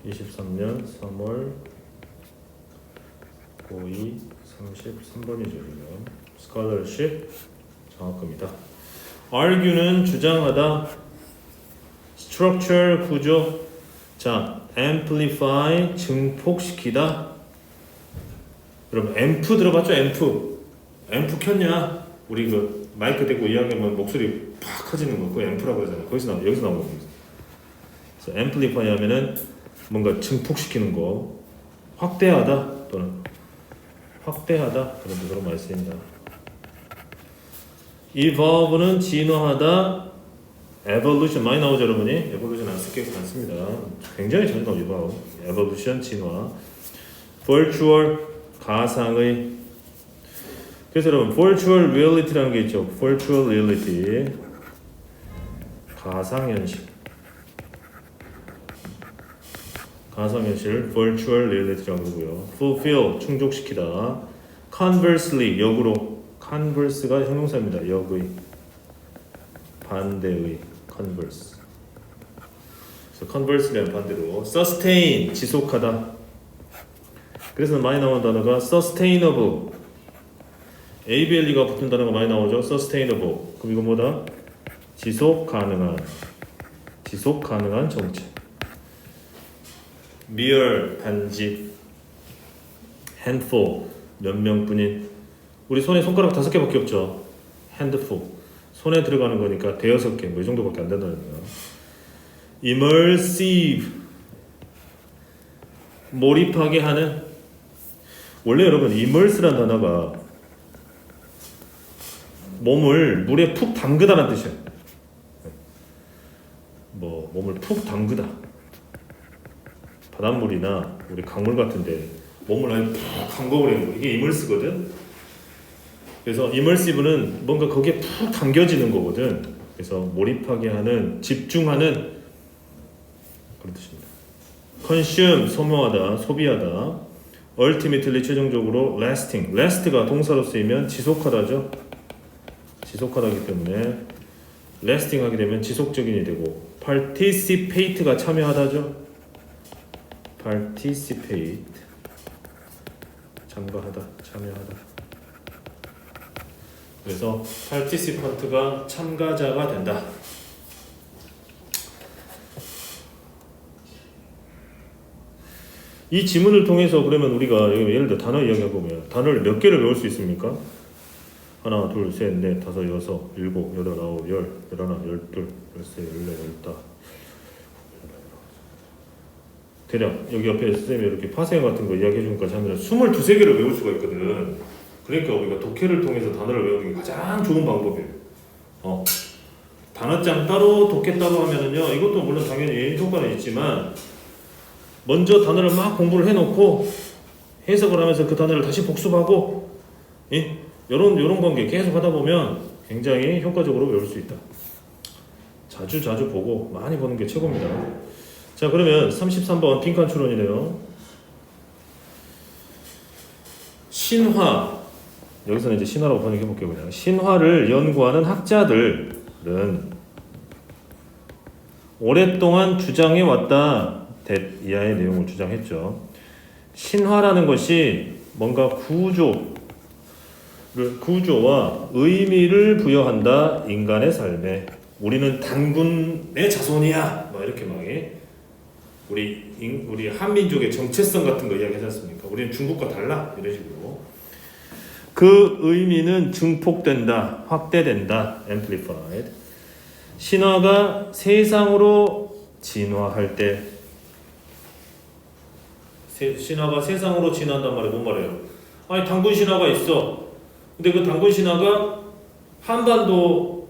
23년 3월 5위 33번이죠 지금. scholarship 장학금이다. argue는 주장하다. structure 구조. 자, amplify 증폭시키다. 여러분 amp 들어봤죠? amp 켰냐? 우리 그 마이크 대고 이야기하면 목소리 팍 커지는 거, 그거 am프라고 하잖아요. 여기서 나온 겁니다. 그래서 amplify 하면은 뭔가 증폭시키는 거, 확대하다 또는 확대하다 그런 뜻으로 많이 쓰입니다. evolve는 진화하다. evolution 많이 나오죠 여러분이. evolution 안 쓸 게 많습니다. 굉장히 자주 나오죠. evolution 진화. virtual 가상의. 그래서 여러분 virtual reality라는 게 있죠. virtual reality 가상현실. 가상현실 virtual reality라고 그러고요. fulfill 충족시키다. conversely 역으로. converse가 형용사입니다. 역의 반대의 converse. 그래서 converse는 반대로 sustain 지속하다. 그래서 많이 나오는 단어가 sustainable. ABLE가 붙은 단어가 많이 나오죠. sustainable. 그럼 이거 뭐다? 지속 가능한 정책. mere 단지. handful 몇 명뿐인. 우리 손에 손가락 5개밖에 없죠. handful 손에 들어가는 거니까 대여섯 개 뭐 이 정도밖에 안 된다는 거예요. immersive 몰입하게 하는. 원래 여러분 immerse란 단어가 몸을 물에 푹 담그다라는 뜻이에요. 뭐 몸을 푹 담그다. 바닷물이나 우리 강물 같은데 몸을 아예 푹 담궈버리는 거, 이게 immerse거든. 그래서 immersive는 뭔가 거기에 푹 담겨지는 거거든. 그래서 몰입하게 하는, 집중하는 그런 뜻입니다. consume 소모하다, 소비하다. ultimately 최종적으로 lasting. last가 동사로 쓰이면 지속하다죠. 지속하다기 때문에 lasting 하게 되면 지속적인이 되고, participate가 참여하다죠. participate 참가하다, 참여하다. 그래서 participant가 참가자가 된다. 이 지문을 통해서 그러면 우리가 예를 들어 단어 이야기하고 보면 단어를 몇 개를 외울 수 있습니까? 하나, 둘, 셋, 넷, 다섯, 여섯, 일곱, 여덟, 아홉, 열, 열하나, 열둘, 열세, 열네, 열다. 대략 여기 옆에 선생님이 이렇게 파생 같은 거 이야기해 준 것까지 하면 22개를 외울 수가 있거든. 그러니까 우리가 독해를 통해서 단어를 외우는 게 가장 좋은 방법이에요. 단어장 따로 독해 따로 하면은요, 이것도 물론 당연히 효과는 있지만 먼저 단어를 막 공부를 해놓고 해석을 하면서 그 단어를 다시 복습하고 요런 관계 계속 하다 보면 굉장히 효과적으로 외울 수 있다. 자주 보고 많이 보는 게 최고입니다. 자, 그러면 33번 빈칸 추론이네요. 신화. 여기서는 이제 신화라고 번역해 볼게요. 그냥 신화를 연구하는 학자들은 오랫동안 주장해 왔다. 이하의 내용을 주장했죠. 신화라는 것이 뭔가 구조와 의미를 부여한다. 인간의 삶에. 우리는 단군의 자손이야. 뭐 이렇게 막 우리 한민족의 정체성 같은 거 이야기하지 않습니까? 우리는 중국과 달라. 이런 식으로. 그 의미는 증폭된다, 확대된다, amplified. 신화가 세상으로 진화할 때, 신화가 세상으로 진화한단 말이에요. 뭔 말이에요? 아니 단군 신화가 있어. 근데 그 단군 신화가 한반도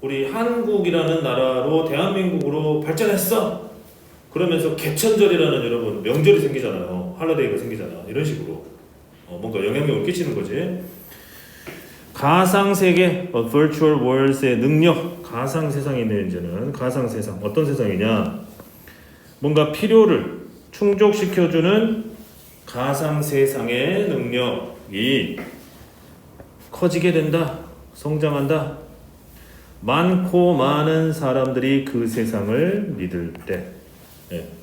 우리 한국이라는 나라로 대한민국으로 발전했어. 그러면서 개천절이라는 여러분 명절이 생기잖아요. 할러데이가 생기잖아. 이런 식으로. 뭔가 영향력을 끼치는 거지. 가상세계, virtual worlds의 능력, 가상세상이네. 이제는 가상세상. 어떤 세상이냐, 뭔가 필요를 충족시켜주는 가상세상의 능력이 커지게 된다, 성장한다. 많고 많은 사람들이 그 세상을 믿을 때.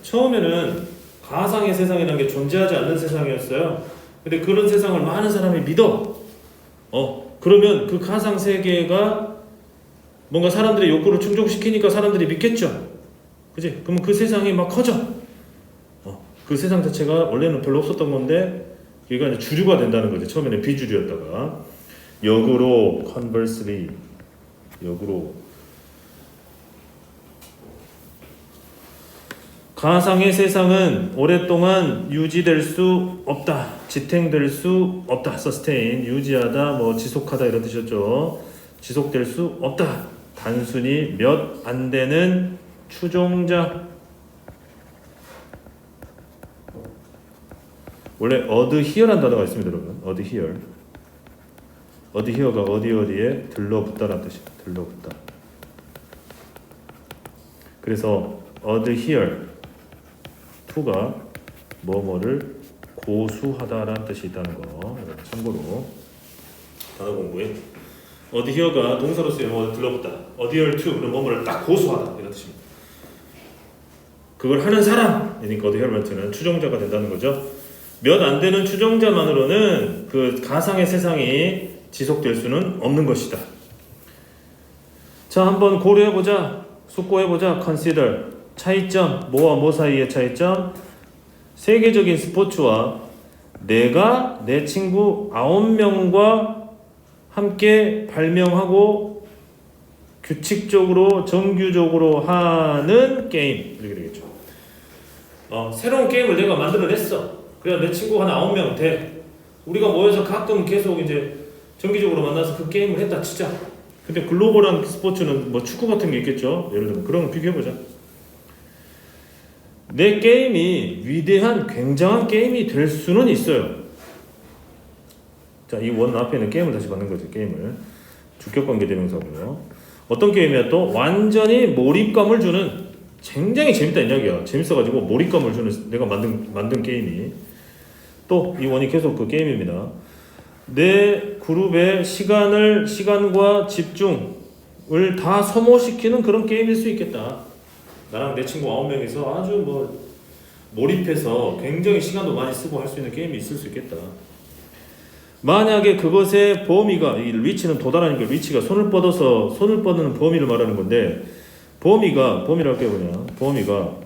처음에는 가상의 세상이라는 게 존재하지 않는 세상이었어요. 근데 그런 세상을 많은 사람이 믿어. 그러면 그 가상 세계가 뭔가 사람들의 욕구를 충족시키니까 사람들이 믿겠죠. 그지? 그러면 그 세상이 막 커져. 그 세상 자체가 원래는 별로 없었던 건데 얘가 이제 주류가 된다는 거지. 처음에는 비주류였다가 역으로 conversely 역으로 가상의 세상은 오랫동안 유지될 수 없다. 지탱될 수 없다. sustain 유지하다 뭐 지속하다 이런 뜻이었죠. 지속될 수 없다. 단순히 몇 안 되는 추종자 원래 adhere라는 단어가 있습니다, 여러분. adhere. adhere가 어디에 들러붙다라는 뜻이에요. 들러붙다. 그래서 adhere to가 뭐뭐를 고수하다라는 뜻이 있다는 거. 참고로 단어 공부에 adhere가 동사로서 뭐를 들러붙다. adhere to 그럼 뭐뭐를 딱 고수하다 이런 뜻입니다. 그걸 하는 사람이니까 adherement는 추종자가 된다는 거죠. 몇 안 되는 추종자만으로는 그 가상의 세상이 지속될 수는 없는 것이다. 자, 한번 고려해보자. 숙고해보자. consider. 차이점. 뭐와 뭐 사이의 차이점? 세계적인 스포츠와 내가 내 친구 9명과 함께 발명하고 규칙적으로 정규적으로 하는 게임 이렇게 되겠죠. 새로운 게임을 내가 만들어냈어. 그래 내 친구가 한 9명 돼. 우리가 모여서 가끔 계속 이제 정기적으로 만나서 그 게임을 했다 치자. 근데 글로벌한 스포츠는 뭐 축구 같은 게 있겠죠. 예를 들면 그런 거 비교해보자. 내 게임이 위대한 굉장한 게임이 될 수는 있어요. 자, 이 원 앞에는 게임을 다시 받는 거죠. 게임을 주격관계 대명사고요. 어떤 게임이야 또 완전히 몰입감을 주는 굉장히 재밌다는 이야기야. 재밌어가지고 몰입감을 주는 내가 만든 게임이 또 이 원이 계속 그 게임입니다. 내 그룹의 시간과 집중을 다 소모시키는 그런 게임일 수 있겠다. 나랑 내 친구 9명이서 아주 뭐 몰입해서 굉장히 시간도 많이 쓰고 할 수 있는 게임이 있을 수 있겠다. 만약에 그것의 범위가 이 리치는 도달하니까 리치가 손을 뻗는 범위를 말하는 건데 범위라고 게 뭐냐? 범위가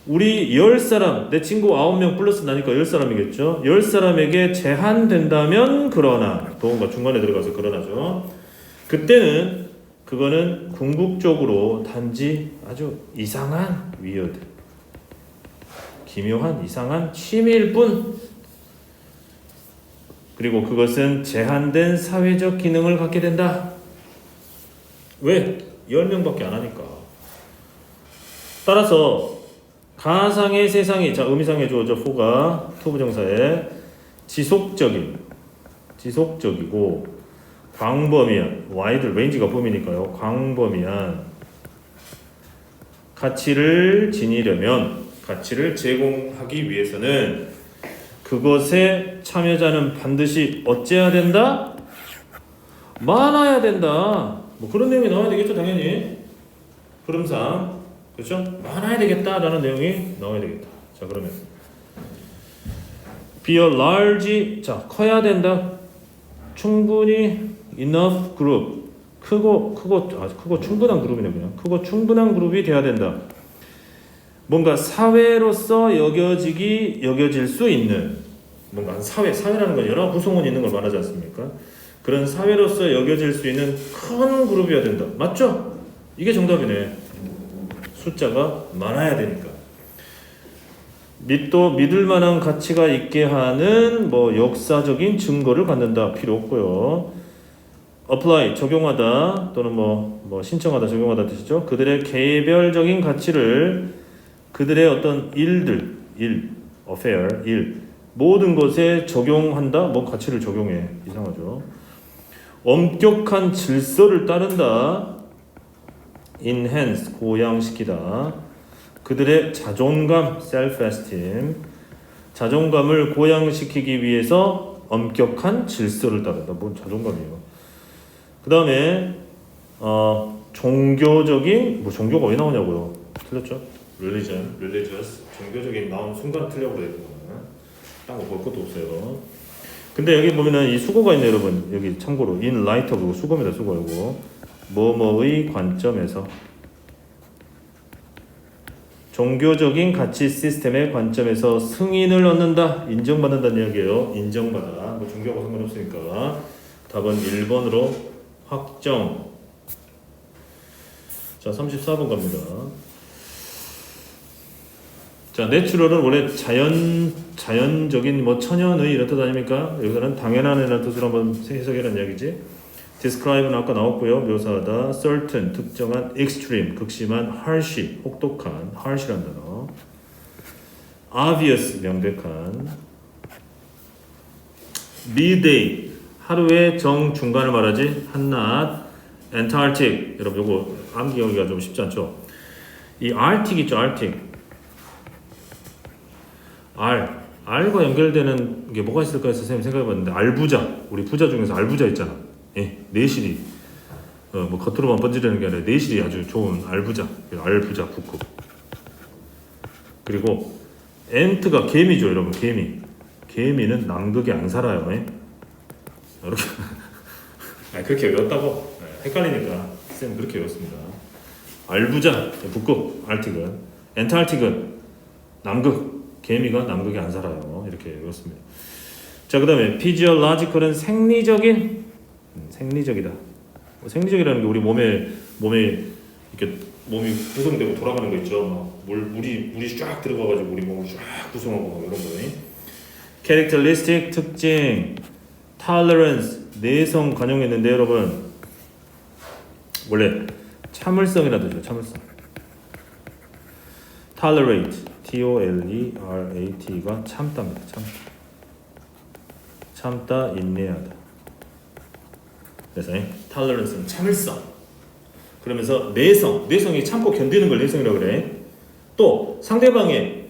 우리 10사람, 내 친구 9명 플러스 나니까 10사람이겠죠. 10사람에게 제한된다면 그러나 동과 중간에 들어가서 그러나죠. 그때는 그거는 궁극적으로 단지 아주 이상한 위어드 기묘한 이상한 취미일 뿐 그리고 그것은 제한된 사회적 기능을 갖게 된다. 왜? 10명밖에 안 하니까. 따라서 가상의 세상이 자 의미상의 주어져 for가 투부정사에 지속적이고 광범위한 와이드 레인지가 범위니까요. 광범위한 가치를 지니려면 가치를 제공하기 위해서는 그것의 참여자는 반드시 어째야 된다? 많아야 된다. 뭐 그런 내용이 나와야 되겠죠, 당연히. 흐름상 그렇죠? 많아야 되겠다라는 내용이 나와야 되겠다. 자, 그러면 be a large 자 커야 된다. 충분히 enough group 크고 충분한 그룹이네 그냥 크고 충분한 그룹이 돼야 된다. 뭔가 사회로서 여겨질 수 있는 뭔가 사회라는 건 여러 구성원이 있는 걸 말하지 않습니까? 그런 사회로서 여겨질 수 있는 큰 그룹이어야 된다. 맞죠? 이게 정답이네. 숫자가 많아야 되니까. 믿을 만한 가치가 있게 하는 뭐 역사적인 증거를 갖는다 필요 없고요. apply 적용하다 또는 뭐 신청하다 적용하다 뜻이죠. 그들의 개별적인 가치를 그들의 어떤 affair 모든 것에 적용한다. 뭐 가치를 적용해. 이상하죠. 엄격한 질서를 따른다. enhance 고양시키다. 그들의 자존감 self-esteem 자존감을 고양시키기 위해서 엄격한 질서를 따른다. 뭔 자존감이에요. 그 다음에 종교적인 종교가 왜 나오냐고요. 틀렸죠? religious 종교적인 나온 순간 틀려버려 이거는. 딴 거 볼 것도 없어요. 근데 여기 보면은 이 수고가 있네 여러분. 여기 참고로 in light of 수고입니다. 수고 이거. 뭐뭐의 관점에서 종교적인 가치 시스템의 관점에서 승인을 얻는다. 인정받는다는 이야기예요. 인정받아. 뭐 종교하고 상관없으니까. 답은 1번으로 확정. 자, 34번 갑니다. 자, 내추럴은 원래 자연적인 뭐 천연의 이런 뜻 아닙니까? 여기서는 당연한 이라는 뜻으로 한번 해석이라는 이야기지. describe는 아까 나왔고요. 묘사하다. certain 특정한 extreme 극심한 harsh 혹독한 harsh란 단어. obvious 명백한. midday 하루의 정 중간을 말하지. 한낮. antarctic 여러분 요거 암기하기가 좀 쉽지 않죠? 이 arctic 있죠? arctic R과 연결되는 게 뭐가 있을까 해서 선생님 생각해봤는데 알부자 우리 부자 중에서 알부자 있잖아. 예, 내실이 뭐 겉으로만 번지르는 게 아니라 내실이 아주 좋은 알부자 북극. 그리고 엔트가 개미죠 여러분. 개미는 남극에 안 살아요. 예? 이렇게 그렇게 외웠다고? 헷갈리니까 쌤 그렇게 외웠습니다. 알부자 북극 알틱은, 엔타르틱은 남극, 개미가 남극에 안 살아요. 이렇게 외웠습니다. 자, 그 다음에 physiological은 생리적이다. 생리적이라는 게 우리 몸에 이렇게 몸이 구성되고 돌아가는 거 있죠. 막 물이 쫙 들어가가지고 우리 몸을 쫙 구성하고 이런 거. characteristic 특징, tolerance 내성 관용했는데 여러분 원래 참을성이라는 뜻이죠. 참을성. tolerate, T-O-L-E-R-A-T가 참다입니다. 참다, 인내하다. 그래서 tolerance는 참을성. 그러면서 내성이 참고 견디는 걸 내성이라고 그래. 또 상대방의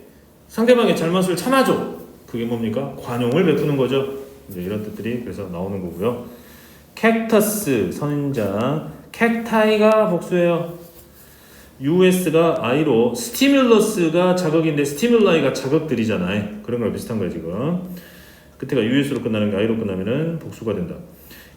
잘못을 참아줘. 그게 뭡니까? 관용을 베푸는 거죠. 이제 이런 뜻들이 그래서 나오는 거고요. 캡터스 선인장, 캡타이가 복수예요. US가 I로 스티뮬러스가 자극인데 스티뮬라이가 자극들이잖아요. 그런 거랑 비슷한 거예요 지금. 끝에가 US로 끝나는 게 I로 끝나면은 복수가 된다.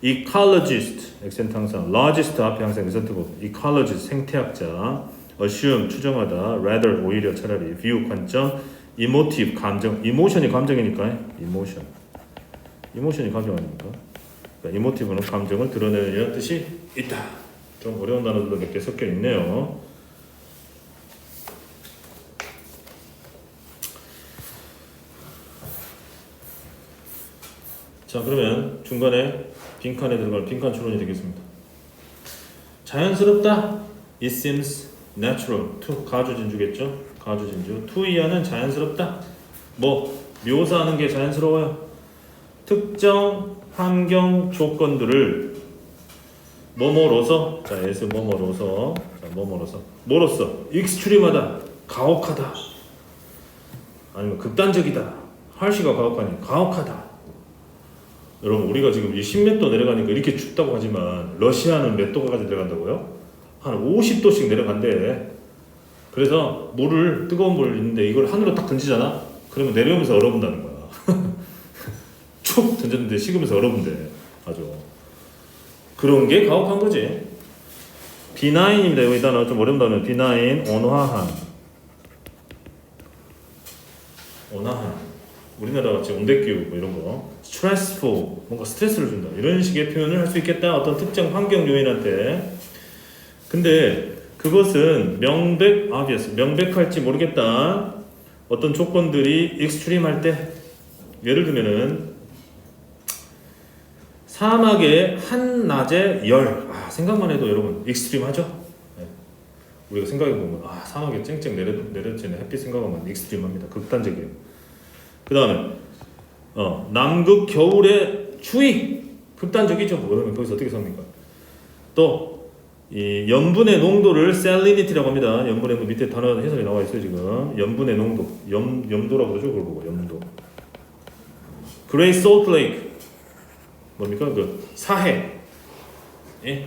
ecologist 액센트 항상, largest 앞에 항상 액센트 보고 ecologist 생태학자, assume 추정하다, rather 오히려 차라리, view 관점, emotive 감정, emotion이 감정이니까 emotion이 감정 아닙니까? 그러니까 emotive는 감정을 드러내는 이런 뜻이 있다. 좀 어려운 단어들도 몇 개 섞여 있네요. 자, 그러면 중간에 빈칸에 들어갈 빈칸 추론이 되겠습니다. 자연스럽다. It seems natural to 가주진주겠죠. 가주진주. to 이하는 자연스럽다. 뭐 묘사하는 게 자연스러워요. 특정 환경 조건들을 뭐뭐로서 자 예스 뭐뭐로서 뭐로서 익스트림하다. 가혹하다. 아니면 극단적이다. harsh가 가혹하니 가혹하다. 여러분 우리가 지금 10몇 도 내려가니까 이렇게 춥다고 하지만 러시아는 몇 도까지 내려간다고요? 한 50도씩 내려간대. 그래서 뜨거운 물 있는데 이걸 하늘로 딱 던지잖아? 그러면 내려오면서 얼어붙는다는 거야. 쭉 던졌는데 식으면서 얼어붙는데 아주 그런 게 가혹한 거지. 비나인입니다. 여기 단어 좀 어려운 단어. 비나인, 온화한. 우리나라 같이 온대기후 뭐 이런 거. stressful 뭔가 스트레스를 준다. 이런 식의 표현을 할 수 있겠다. 어떤 특정 환경 요인한테. 근데 그것은 명백할지 모르겠다. 어떤 조건들이 extreme 할 때 예를 들면은 사막의 한낮의 열. 생각만 해도 여러분 extreme 하죠? 네. 우리가 생각해보면 사막에 쨍쨍 내려지는 햇빛 생각하면 extreme 합니다. 극단적이에요. 그 다음에 남극 겨울의 추위 극단적이죠. 그러면 거기서 어떻게 삽니까? 또 이 염분의 농도를 salinity라고 합니다. 염분의 농도 밑에 단어 해설이 나와 있어요 지금. 염분의 농도, 염도라고 그러죠. 그걸 보고 염도. Great Salt Lake 뭡니까? 그 사해. 예?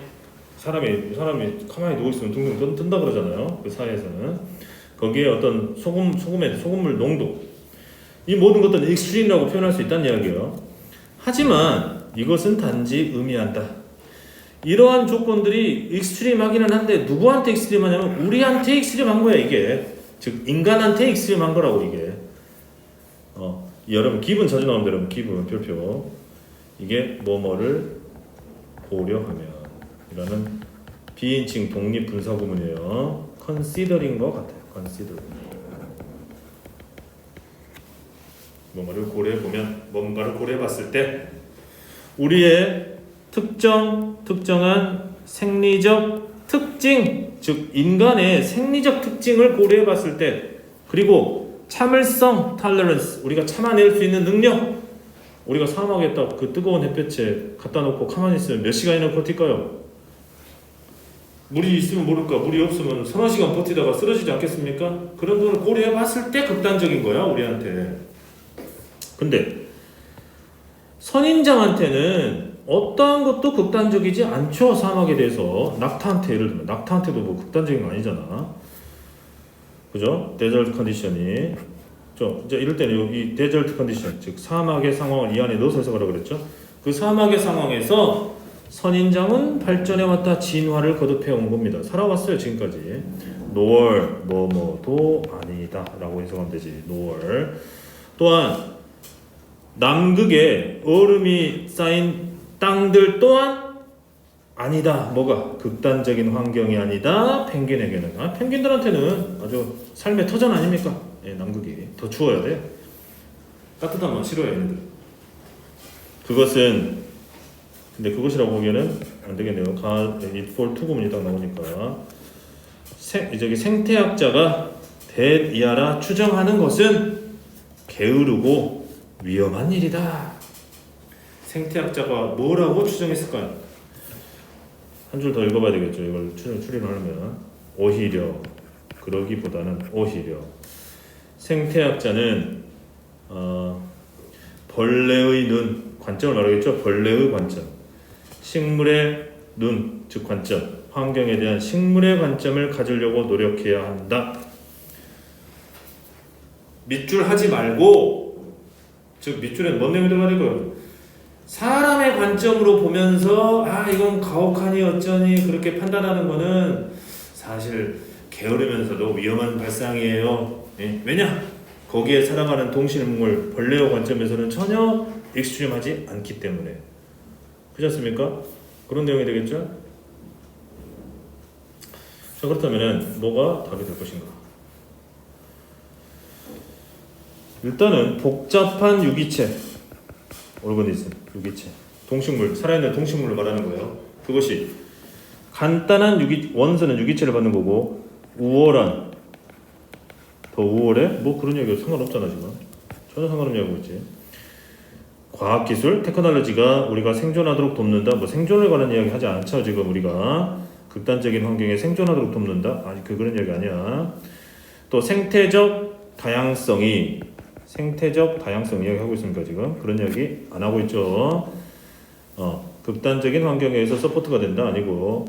사람이 가만히 누워 있으면 둥둥 뜬다 그러잖아요. 그 사해에서는 거기에 어떤 소금물 농도, 이 모든 것들은 extreme라고 표현할 수 있다는 이야기예요. 하지만 이것은 단지 의미한다. 이러한 조건들이 익스트림하기는 한데 누구한테 익스트림하냐면 우리한테 익스트림한 거야 이게. 즉 인간한테 익스트림한 거라고 이게. 여러분 기분 자주 나오는데 여러분 기분 별표 이게 뭐뭐를 고려하면 이라는 비인칭 독립 분사 구문이에요. considering 거 같아요. consider 뭐뭐를 고려해 보면 뭔가를 고려해 봤을 때 우리의 특정한 생리적 특징, 즉 인간의 생리적 특징을 고려해 봤을 때, 그리고 참을성, tolerance, 우리가 참아낼 수 있는 능력, 우리가 사막에다 그 뜨거운 햇볕에 갖다 놓고 가만히 있으면 몇 시간이나 버틸까요? 물이 있으면 모를까, 물이 없으면 서너 시간 버티다가 쓰러지지 않겠습니까? 그런 거를 고려해 봤을 때 극단적인 거야 우리한테. 근데 선인장한테는 어떠한 것도 극단적이지 않죠. 사막에 대해서. 낙타한테 예를 들면 낙타한테도 뭐 극단적인 거 아니잖아. 그죠? 데저트 컨디션이 이제 이럴 때는 이 데저트 컨디션, 즉 사막의 상황을 이 안에 넣어서 해석하라고 그랬죠. 그 사막의 상황에서 선인장은 발전해왔다, 진화를 거듭해 온 겁니다. 살아왔어요 지금까지. 노월 뭐뭐도 아니다 라고 해석하면 되지. 노월. 또한 남극에 얼음이 쌓인 땅들 또한 아니다. 뭐가? 극단적인 환경이 아니다. 펭귄에게는. 펭귄들한테는 아주 삶의 터전 아닙니까? 예, 남극이. 더 추워야 돼. 따뜻한 건 싫어요 얘네들. 근데 그것이라고 보기에는 안 되겠네요. it for to 구문이 딱 나오니까 생태학자가 대이하라 추정하는 것은 게으르고 위험한 일이다. 생태학자가 뭐라고 추정했을까요? 한 줄 더 읽어봐야 되겠죠. 이걸 추리하려면 오히려 그러기보다는 오히려 생태학자는 벌레의 눈 관점을 말하겠죠. 벌레의 관점, 식물의 눈 즉 관점, 환경에 대한 식물의 관점을 가지려고 노력해야 한다. 밑줄 하지 말고, 즉 밑줄에 뭔 내용이 들어가야 될까요? 사람의 관점으로 보면서 이건 가혹하니 어쩌니 그렇게 판단하는 거는 사실 게으르면서도 위험한 발상이에요. 예? 왜냐? 거기에 살아가는 동식물 벌레의 관점에서는 전혀 익스트림하지 않기 때문에. 그렇지 않습니까? 그런 내용이 되겠죠? 자, 그렇다면 뭐가 답이 될 것인가? 일단은 복잡한 유기체, 오르가니즘, 유기체, 동식물, 살아있는 동식물을 말하는 거예요. 그것이 간단한 원소는 유기체를 받는 거고, 우월한, 더 우월해? 뭐 그런 얘기가 상관없잖아 지금. 전혀 상관없는 얘기하고 있지. 과학기술, 테크놀로지가 우리가 생존하도록 돕는다. 뭐 생존을 관한 이야기 하지 않죠 지금 우리가. 극단적인 환경에 생존하도록 돕는다. 아니 그런 얘기 아니야. 또 생태적 다양성이 이야기하고 있습니까 지금? 그런 이야기 안 하고 있죠. 극단적인 환경에 의해서 서포트가 된다 아니고,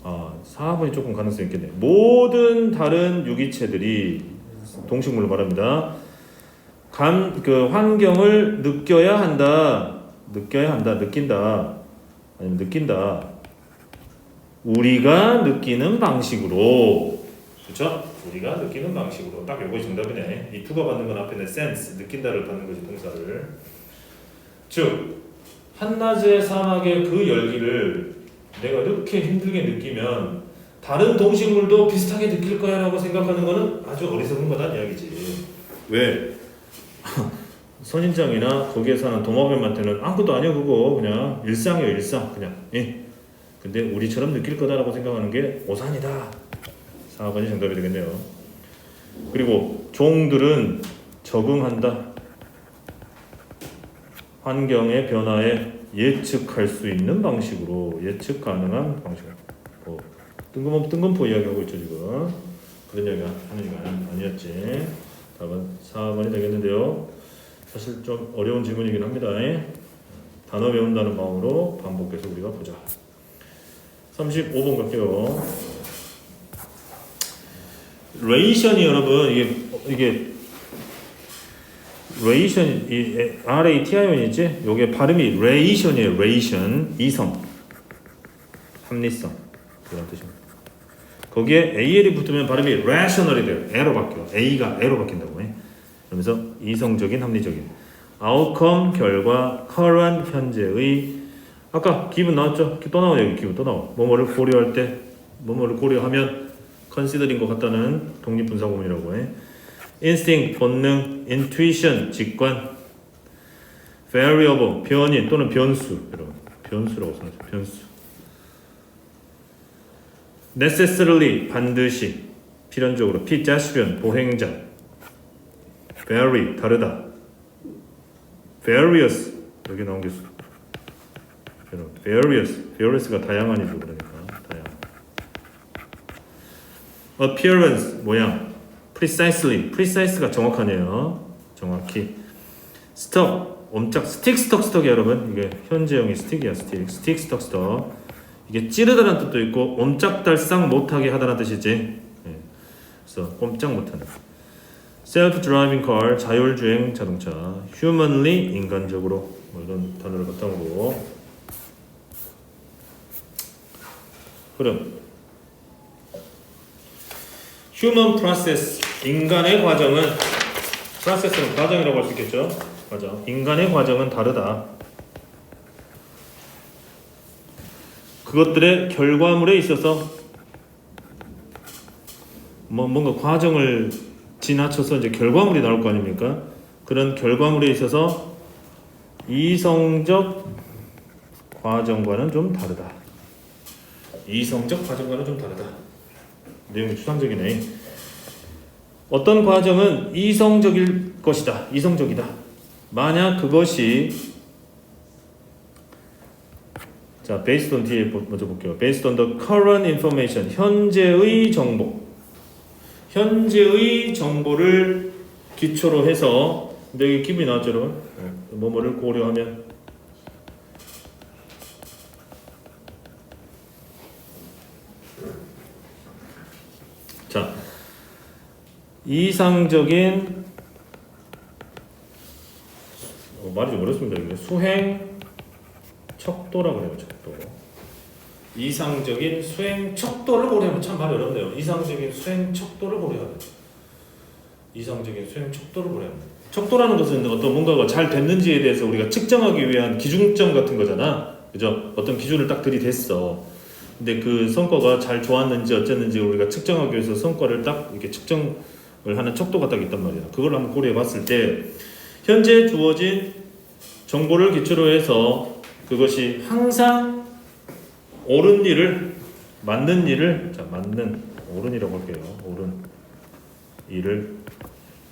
4번이 조금 가능성이 있겠네. 모든 다른 유기체들이, 동식물로 말합니다. 그 환경을 느껴야 한다. 느낀다. 아니면 느낀다. 우리가 느끼는 방식으로. 그렇죠? 우리가 느끼는 방식으로. 딱 요거 정답이네. 이 투가 받는 건 앞에는 sense, 느낀다를 받는 거지, 동사를. 즉 한낮의 사막의 그 열기를 내가 이렇게 힘들게 느끼면 다른 동식물도 비슷하게 느낄 거야 라고 생각하는 거는 아주 어리석은 거다 이야기지. 왜? 선인장이나 거기에 사는 도마뱀한테는 아무것도 아니야 그거. 그냥 일상이에요 일상. 그냥 근데 우리처럼 느낄 거다라고 생각하는 게 오산이다. 4번이 정답이 되겠네요. 그리고 종들은 적응한다. 환경의 변화에 예측할 수 있는 방식으로, 예측 가능한 방식으로. 뜬금포 이야기하고 있죠 지금. 그런 이야기 하는 얘기가 아니었지. 답은 4번이 되겠는데요. 사실 좀 어려운 질문이긴 합니다. 단어 배운다는 마음으로 반복해서 우리가 보자. 35번 갈게요. 레이션이 여러분 이게 레이션 이 RATION이지. 요게 발음이 레이션이에요. 레이션 이성 합리성 그런 뜻입니다. 거기에 AL이 붙으면 발음이 rational이 돼요. A로 바뀌어. A가 A로 바뀐다고 해. 그러면서 이성적인 합리적인 outcome 결과 current 현재의 아까 기분 나왔죠? 또 나와 여기 기분 또 나와. 뭐뭐를 고려할 때 뭐뭐를 고려하면 considering 것 같다는 독립분사구문이라고 해. instinct 본능, intuition 직관, variable 변인 또는 변수 여러분 변수라고 써놨죠. 변수. necessarily 반드시 필연적으로 피자시련 보행자 vary 다르다 various 여기 나온 게 various가 다양한이죠. 그러니까 다양. appearance 모양 precise가 정확하네요. 정확히 stuck 옴짝 스틱 여러분 이게 현재형이 스틱이야. 스틱 스톡 이게 찌르다란 뜻도 있고 옴짝달싹 못하게 하다는 뜻이지. 예. 그래서 꼼짝 못하는. self-driving car 자율주행 자동차. humanly 인간적으로 뭐 이런 단어를 바탕으로 흐름. human process 인간의 과정은 process는 과정이라고 할 수 있겠죠. 과정. 인간의 과정은 다르다. 그것들의 결과물에 있어서 뭔가 과정을 지나쳐서 이제 결과물이 나올 거 아닙니까? 그런 결과물에 있어서 이성적 과정과는 좀 다르다. 이성적 과정과는 좀 다르다. 내용이 추상적이네. 어떤 과정은 이성적일 것이다. 이성적이다. 만약 그것이 자, based on 뒤에 먼저 볼게요. based on the current information 현재의 정보. 현재의 정보를 기초로 해서 근데 여기 기분이 나왔죠, 여러분? 뭐뭐를 고려하면 자, 이상적인 말이 좀 어렵습니다. 이게 수행 척도라고 해요. 척도. 이상적인 수행 척도를 고려하면 참 말이 어렵네요. 이상적인 수행 척도를 고려하면. 이상적인 수행 척도를 고려하면. 척도라는 것은 어떤 뭔가가 잘 됐는지에 대해서 우리가 측정하기 위한 기준점 같은 거잖아. 그죠? 어떤 기준을 딱 들이댔어. 근데 그 성과가 잘 좋았는지 어쨌는지 우리가 측정하기 위해서 성과를 딱 이렇게 측정을 하는 척도가 딱 있단 말이야. 그걸 한번 고려해 봤을 때 현재 주어진 정보를 기초로 해서 그것이 항상 옳은 일을 맞는 일을 자 맞는 옳은이라고 할게요. 옳은 일을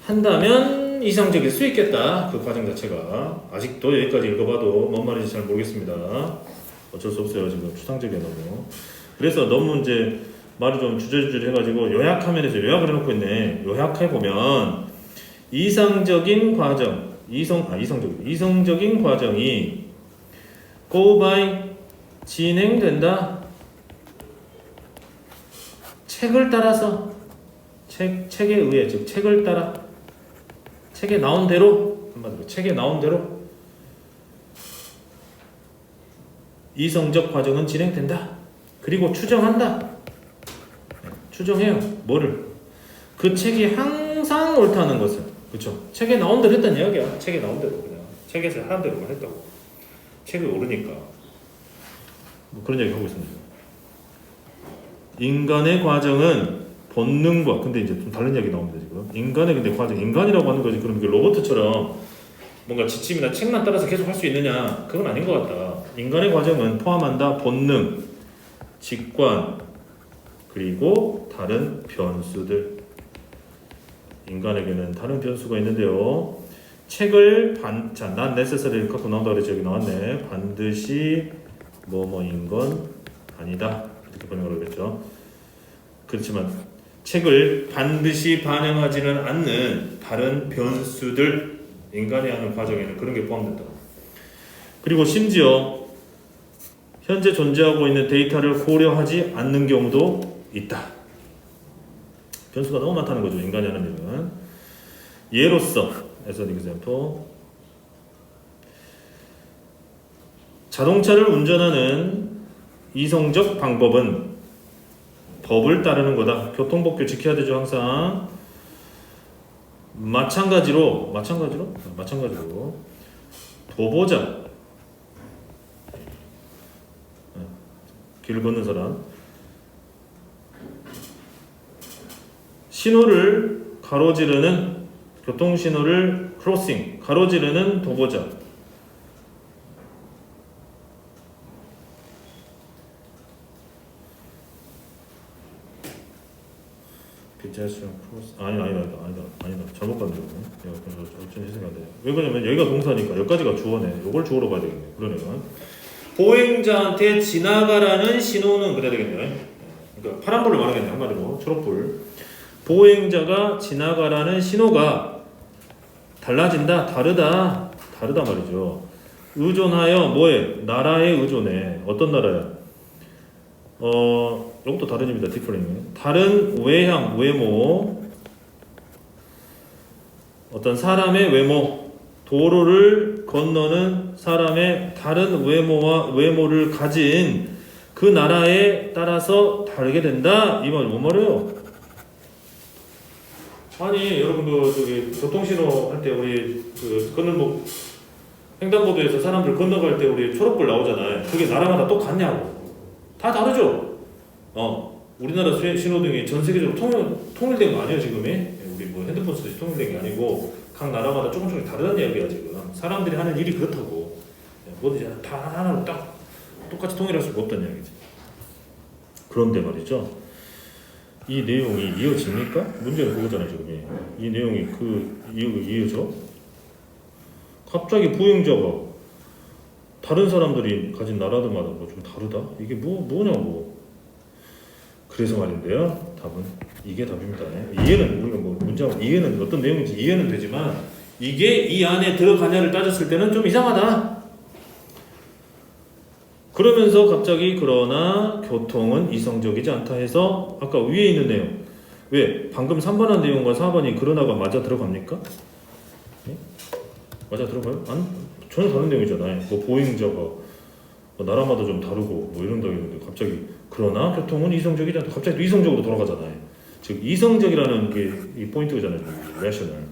한다면 이상적일 수 있겠다. 그 과정 자체가 아직도 여기까지 읽어봐도 뭔 말인지 잘 모르겠습니다. 어쩔 수 없어요. 지금 추상적이야 너무. 그래서 너무 이제 말이 좀 주저주저 해가지고 요약화면에서 요약을 해놓고 있네. 요약해 보면 이성적인 과정이 go by 진행된다. 책을 따라서 책에 의해 즉 책을 따라 책에 나온 대로 한마디로 책에 나온 대로 이성적 과정은 진행된다. 그리고 추정한다. 추정해요. 뭐를? 그 책이 항상 옳다는 것을. 그렇죠? 책에 나온 대로 했다는 이야기야. 책에 나온 대로 그냥 책에서 하는 대로만 했다고. 책이 옳으니까. 뭐 그런 얘기 하고 있습니다. 인간의 과정은 본능과 근데 이제 좀 다른 이야기 나옵니다 지금. 인간의 근데 과정 인간이라고 하는 거지. 그럼 이게 로봇처럼 뭔가 지침이나 책만 따라서 계속 할 수 있느냐? 그건 아닌 것 같다. 인간의 과정은 포함한다 본능, 직관, 그리고 다른 변수들. 인간에게는 다른 변수가 있는데요. 책을 난 necessary 갖고 나온다 그랬죠. 여기 나왔네. 반드시 뭐뭐인 건 아니다. 이렇게 번역을 하겠죠. 그렇지만 책을 반드시 반영하지는 않는 다른 변수들 인간이 하는 과정에는 그런 게 포함된다. 그리고 심지어 현재 존재하고 있는 데이터를 고려하지 않는 경우도 있다. 변수가 너무 많다는 거죠. 인간이 하는 일은. 예로서 as an example 자동차를 운전하는 이성적 방법은 법을 따르는 거다. 교통법규 지켜야 되죠. 항상. 마찬가지로 도보자 길 걷는 사람 신호를 가로지르는 교통신호를 크로싱 가로지르는 도보자 pedestrian cross 아니다 잘못 봤네 이거 어쩐 해석이 안 돼. 왜 그러냐면 여기가 동사니까 여기까지가 주어네. 이걸 주어로 봐야 되겠네. 그러네요. 보행자한테 지나가라는 신호는 그래야 되겠네. 그러니까 파란불을 말하겠네. 한마디로 초록불. 보행자가 지나가라는 신호가 달라진다, 다르다 말이죠. 의존하여 뭐에? 나라에 의존해. 어떤 나라야? 이것도 다른 의미다. differing. 다른 외향, 외모. 어떤 사람의 외모. 도로를 건너는 사람의 다른 외모를 가진 그 나라에 따라서 다르게 된다. 이 말 뭔 말이에요? 아니 여러분 저기 교통신호 할 때 우리 건널목 횡단보도에서 사람들 건너갈 때 우리 초록불 나오잖아요. 그게 나라마다 똑같냐고. 다 다르죠. 우리나라 신호등이 전 세계적으로 통일된 거 아니에요 지금이? 우리 뭐 핸드폰 쓰듯이 통일된 게 아니고 각 나라마다 조금씩 다르다는 이야기야 지금. 사람들이 하는 일이 그렇다고. 뭐든지 다 하나로 딱 똑같이 통일할 수가 없다는 이야기지. 그런데 말이죠. 이 내용이 이어집니까? 문제는 그거잖아요 지금. 이 내용이 이어져? 갑자기 보행자가 다른 사람들이 가진 나라들마다 뭐 좀 다르다? 이게 뭐냐고. 그래서 말인데요. 답은 이게 답입니다. 이해는 우리가 뭐 문제하고 이해는 어떤 내용인지 이해는 되지만 이게 이 안에 들어가냐를 따졌을 때는 좀 이상하다. 그러면서 갑자기 그러나 교통은 이성적이지 않다 해서 아까 위에 있는 내용 왜? 방금 3번한 내용과 4번이 그러나가 맞아 들어갑니까? 네? 맞아 들어가요? 전혀 다른 내용이잖아요. 뭐 보행자가 뭐 나라마다 좀 다르고 뭐 이런다고 했는데 갑자기 그러나 교통은 이성적이지 않다. 갑자기 또 이성적으로 돌아가잖아요. 즉 이성적이라는 게 이 포인트잖아요. rational.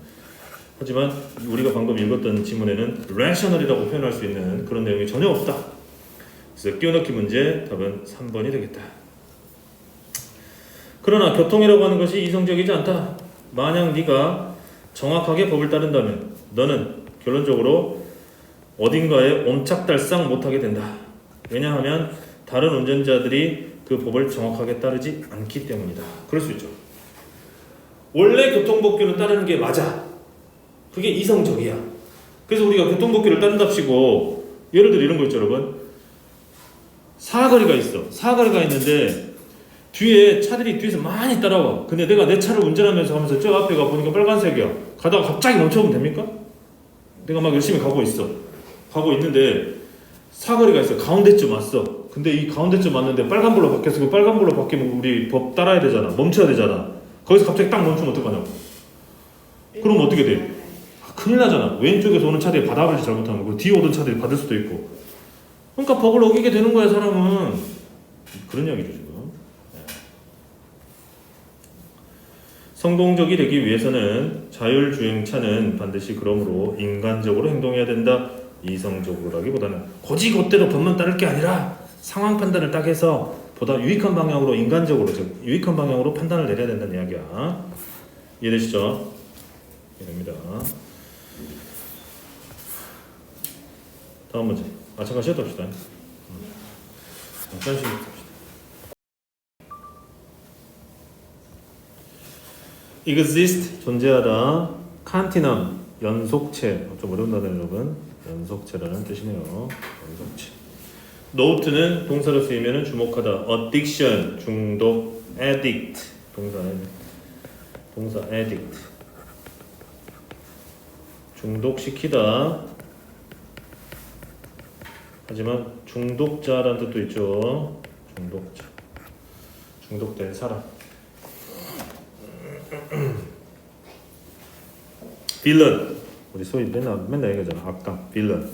하지만 우리가 방금 읽었던 지문에는 rational이라고 표현할 수 있는 그런 내용이 전혀 없다. 그래서 끼워넣기 문제 답은 3번이 되겠다. 그러나 교통이라고 하는 것이 이성적이지 않다. 만약 네가 정확하게 법을 따른다면 너는 결론적으로 어딘가에 옴짝달싹 못하게 된다. 왜냐하면 다른 운전자들이 그 법을 정확하게 따르지 않기 때문이다. 그럴 수 있죠. 원래 교통법규는 따르는 게 맞아. 그게 이성적이야. 그래서 우리가 교통법규를 따른답시고 예를 들어 이런 거 있죠 여러분. 사거리가 있어. 사거리가 있는데 뒤에 차들이 뒤에서 많이 따라와. 근데 내가 내 차를 운전하면서 하면서 저 앞에가 보니까 빨간색이야. 가다가 갑자기 멈춰보면 됩니까? 내가 막 열심히 가고 있는데 사거리가 있어. 가운데쯤 왔어. 근데 이 가운데쯤 왔는데 빨간불로 바뀌어서 그 빨간불로 바뀌면 우리 법 따라야 되잖아. 멈춰야 되잖아. 거기서 갑자기 딱 멈추면 어떡하냐고. 그럼 어떻게 돼? 큰일 나잖아. 왼쪽에서 오는 차들이 받아버리지 잘못하면 그리고 뒤에 오던 차들이 받을 수도 있고. 그러니까 법을 어기게 되는 거야 사람은. 그런 이야기죠 지금. 성공적이 되기 위해서는 자율주행차는 반드시 그러므로 인간적으로 행동해야 된다. 이성적으로라기보다는 곧이곧대로 법만 따를 게 아니라 상황 판단을 딱 해서 보다 유익한 방향으로 인간적으로 즉 유익한 방향으로 판단을 내려야 된다는 이야기야. 이해되시죠? 이해됩니다. 다음 문제. 잠깐 쉬었다 합시다. 잠깐 쉬었다 합시다. exist 존재하다. continuum 연속체. 좀 어려운 단어네 여러분. 연속체라는 뜻이네요. 연속체. note는 동사로 쓰이면 주목하다. addiction 중독. addict 동사 addict 중독시키다. 하지만 중독자라는 뜻도 있죠. 중독자 중독된 사람. 빌런. 우리 소위 맨날 얘기하잖아. 악당, 빌런.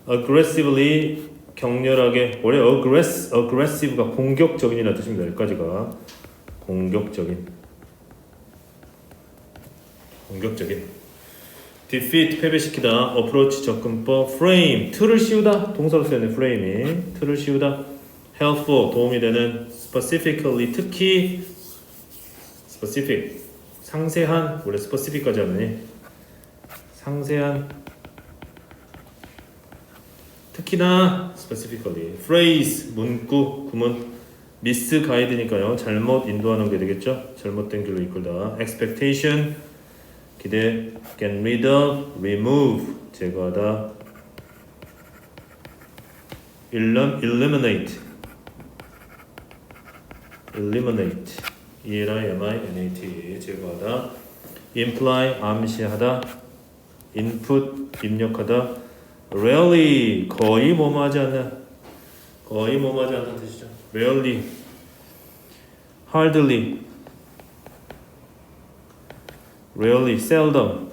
aggressively 격렬하게. 원래 aggressive가 공격적인이라는 뜻입니다. 여기까지가 공격적인. defeat 패배시키다. approach 접근법. frame 틀을 씌우다. 동사로 쓰였네. frame이 틀을 씌우다. helpful 도움이 되는. specifically 특히. specific 상세한. 원래 specific까지 하느니 상세한. 특히나 specifically. phrase 문구 구문. 미스 가이드니까요. 잘못 인도하는 게 되겠죠. 잘못된 길로 이끌다. expectation 기대. get rid of, remove 제거하다. eliminate eliminate 제거하다. imply 암시하다. input 입력하다. rarely 거의 뭐뭐하지 않는 뜻이죠. rarely hardly seldom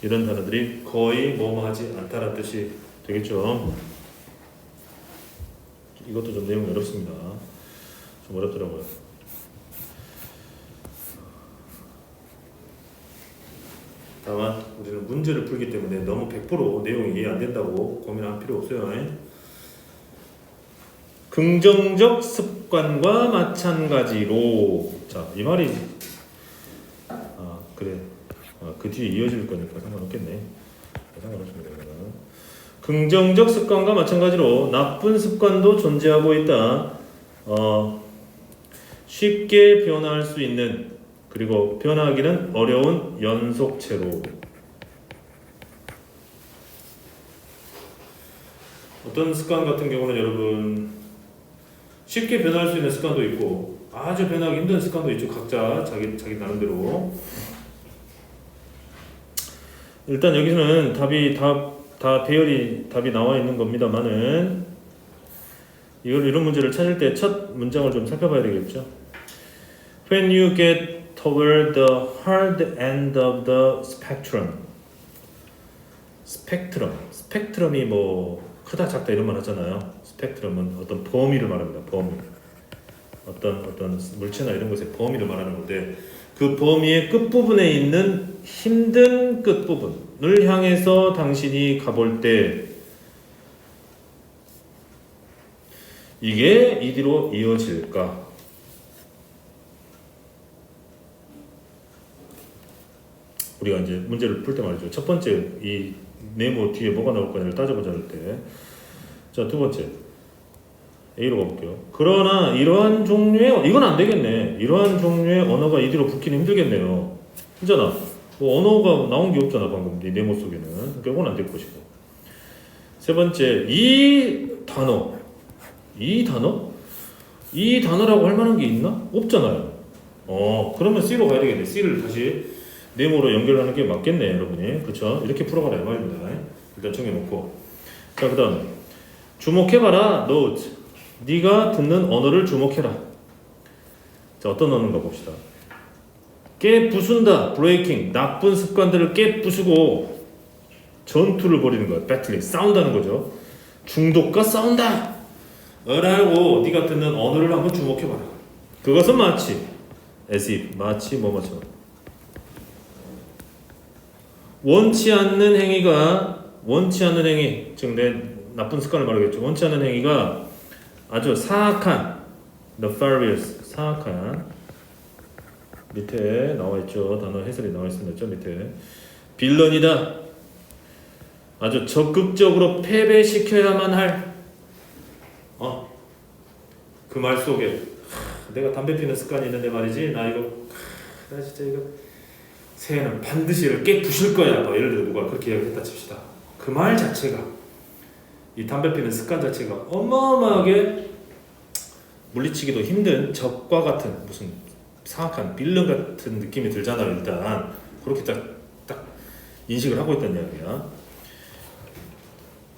이런 단어들이 거의 뭐뭐하지 않다는 뜻이 되겠죠. 이것도 좀 내용이 어렵습니다. 좀 어렵더라고요. 다만 우리는 문제를 풀기 때문에 너무 100% 내용이 이해 안 된다고 고민할 필요 없어요. 긍정적 습관과 마찬가지로. 자, 이 말이 그래. 그 뒤에 이어질 거니까 상관없겠네. 상관없습니다. 긍정적 습관과 마찬가지로 나쁜 습관도 존재하고 있다. 쉽게 변화할 수 있는, 그리고 변화하기는 어려운 연속체로. 어떤 습관 같은 경우는 여러분 쉽게 변화할 수 있는 습관도 있고 아주 변하기 힘든 습관도 있죠. 각자 자기 나름대로. 일단 여기서는 답이 다 배열이 답이 나와 있는 겁니다만은 이런 문제를 찾을 때 첫 문장을 좀 살펴봐야 되겠죠. When you get toward the hard end of the spectrum. 스펙트럼이 뭐 크다 작다 이런 말 하잖아요. 스펙트럼은 어떤 범위를 말합니다. 범위. 어떤 물체나 이런 것의 범위를 말하는 건데 그 범위의 끝부분에 있는 힘든 끝부분을 향해서 당신이 가볼 때 이게 이리로 이어질까? 우리가 이제 문제를 풀 때 말이죠. 첫 번째 이 네모 뒤에 뭐가 나올 거냐를 따져보자 할 때. 자, 두 번째 A로 가볼게요. 그러나 이러한 종류의 이건 안 되겠네. 이러한 종류의 언어가 이리로 붙기는 힘들겠네요. 그잖아. 뭐 언어가 나온 게 없잖아 방금 이 네모 속에는. 그러니까 이건 안 될 것이고. 세 번째 이 단어라고 할 만한 게 있나? 없잖아요. 그러면 C로 가야 되겠네. C를 다시 네모로 연결하는 게 맞겠네, 여러분이. 그렇죠? 이렇게 풀어가라 이 말입니다. 일단 정해놓고. 자, 그다음 주목해봐라. note. 네가 듣는 언어를 주목해라. 자, 어떤 언어인가 봅시다. 깨부순다. breaking. 나쁜 습관들을 깨부수고 전투를 벌이는 거야. battling. 싸운다는 거죠. 중독과 싸운다. 라고 네가 듣는 언어를 한번 주목해봐라. 그것은 마치 as if. 마치 뭐뭐처럼. 원치 않는 행위, 즉 내 나쁜 습관을 말하겠죠. 원치 않는 행위가 아주 사악한, nefarious, 사악한. 밑에 나와 있죠. 단어 해설이 나와 있습니다. 밑에 빌런이다. 아주 적극적으로 패배시켜야만 할. 그 말 속에 내가 담배 피는 습관이 있는데 말이지. 나 진짜 이거. 새해는 반드시 이를 깨부실 거야. 뭐 예를 들어 누가 그렇게 이야기했다 칩시다. 그 말 자체가 이 담배 피는 습관 자체가 어마어마하게 물리치기도 힘든 적과 같은 무슨 사악한 빌런 같은 느낌이 들잖아요. 일단 그렇게 딱 인식을 하고 있다는 이야기야.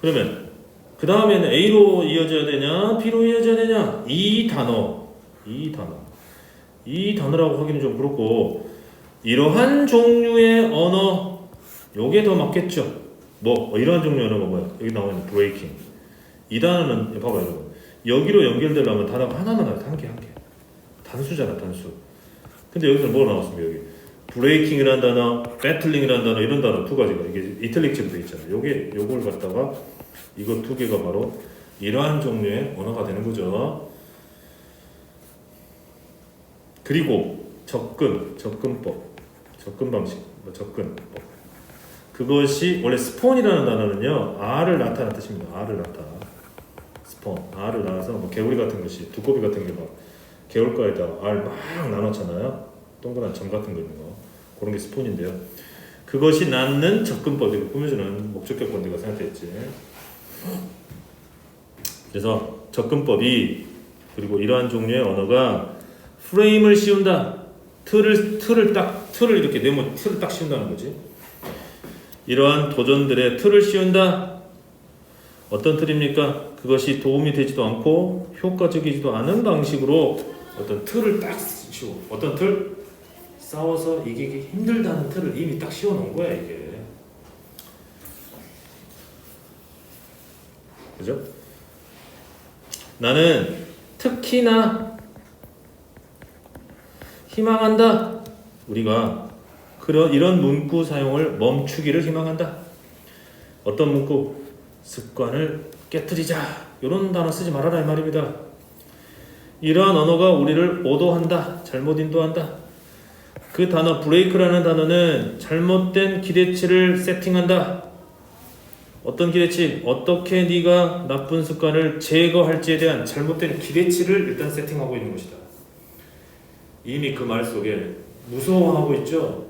그러면 그 다음에는 A로 이어져야 되냐 B로 이어져야 되냐 이 단어라고 하기는 좀 그렇고 이러한 종류의 언어, 요게 더 맞겠죠. 뭐 이러한 종류의 언어가 뭐야? 여기 나와 있는 breaking. 이 단어는 봐봐요, 여러분. 여기로 연결되려면 단어가 하나만 나와, 한 개. 단수잖아, 단수. 근데 여기서 뭐 나왔습니까? 여기 breaking이라는 단어, battling이라는 단어, 이런 단어 두 가지가 이게 이탈릭처럼 돼 있잖아요. 요걸 갖다가 이거 두 개가 바로 이러한 종류의 언어가 되는 거죠. 그리고 접근법, 접근 방식, 접근법. 그것이 원래 스폰이라는 단어는요, R을 나타낸 뜻입니다. R을 나타. 스폰. R을 나와서 뭐 개구리 같은 것이, 두꺼비 같은 게 막 개울가에다가 R 막 나눴잖아요. 동그란 점 같은 거 있는 거. 그런 게 스폰인데요. 그것이 낳는 접근법이고 꾸며주는 목적격 내가 생각했지. 그래서 접근법이 그리고 이러한 종류의 언어가 프레임을 씌운다. 틀을 이렇게 네모 틀을 딱 씌운다는 거지. 이러한 도전들의 틀을 씌운다. 어떤 틀입니까? 그것이 도움이 되지도 않고 효과적이지도 않은 방식으로 어떤 틀을 딱 씌워. 어떤 틀? 싸워서 이기기 힘들다는 틀을 이미 딱 씌워놓은 거야 이게. 그죠? 나는 특히나 희망한다. 우리가 이런 문구 사용을 멈추기를 희망한다. 어떤 문구? 습관을 깨뜨리자. 이런 단어 쓰지 말아라 이 말입니다. 이러한 언어가 우리를 오도한다. 잘못 인도한다. 그 단어 브레이크라는 단어는 잘못된 기대치를 세팅한다. 어떤 기대치? 어떻게 네가 나쁜 습관을 제거할지에 대한 잘못된 기대치를 일단 세팅하고 있는 것이다. 이미 그 말 속에 무서워하고 있죠.